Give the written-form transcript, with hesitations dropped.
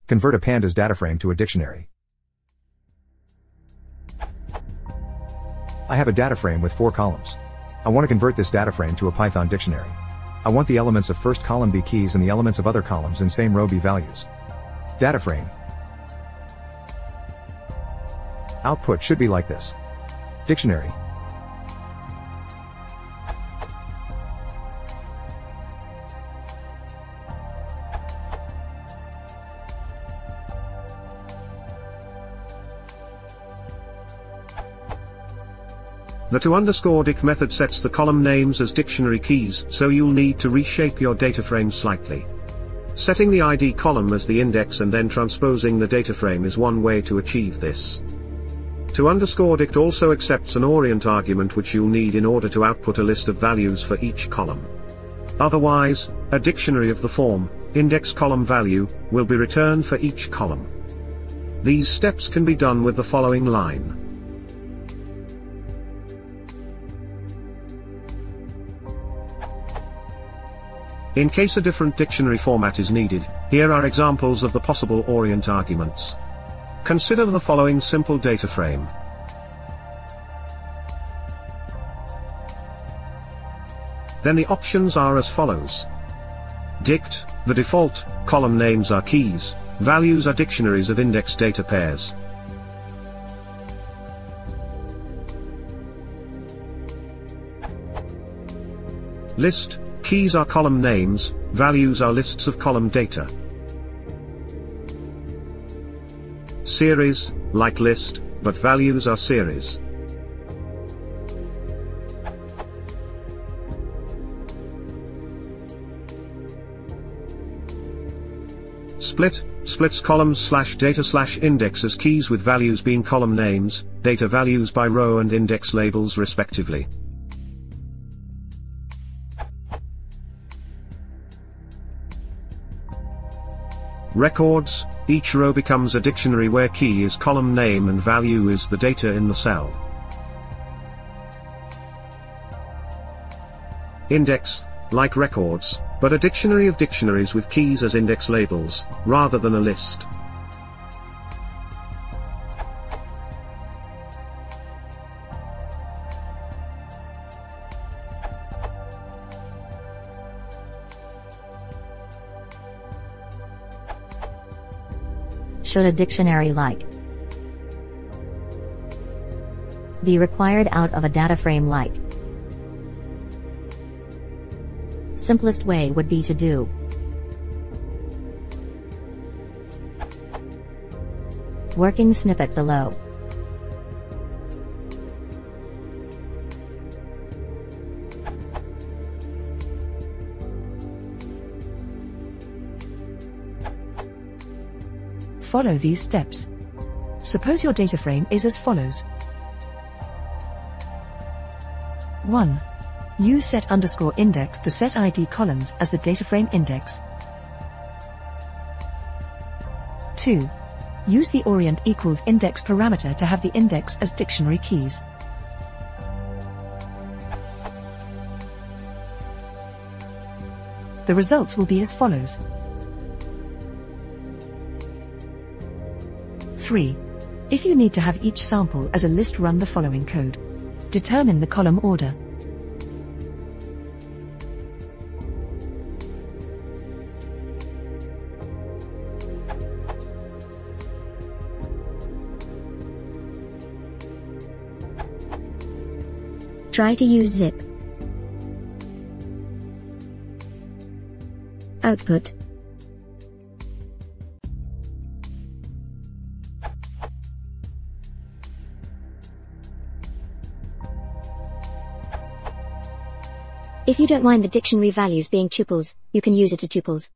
Convert a Pandas DataFrame to a dictionary. I have a DataFrame with 4 columns. I want to convert this DataFrame to a Python dictionary. I want the elements of first column be keys and the elements of other columns in same row be values. DataFrame. Output should be like this. Dictionary. The to_dict method sets the column names as dictionary keys, so you'll need to reshape your dataframe slightly. Setting the ID column as the index and then transposing the dataframe is one way to achieve this. To_dict also accepts an orient argument which you'll need in order to output a list of values for each column. Otherwise, a dictionary of the form, index column value, will be returned for each column. These steps can be done with the following line. In case a different dictionary format is needed, here are examples of the possible orient arguments. Consider the following simple data frame. Then the options are as follows. Dict, the default, column names are keys, values are dictionaries of index data pairs. List, keys are column names, values are lists of column data. Series, like list, but values are series. Split, splits columns /data/index as keys with values being column names, data values by row and index labels respectively. Records, each row becomes a dictionary where key is column name and value is the data in the cell. Index, like records, but a dictionary of dictionaries with keys as index labels, rather than a list. Should a dictionary like be required out of a data frame like? Simplest way would be to do working snippet below. Follow these steps. Suppose your data frame is as follows. 1. Use set_index to set ID columns as the data frame index. 2. Use the orient equals index parameter to have the index as dictionary keys. The results will be as follows. 3. If you need to have each sample as a list, run the following code. Determine the column order. Try to use zip. Output. If you don't mind the dictionary values being tuples, you can use it as tuples.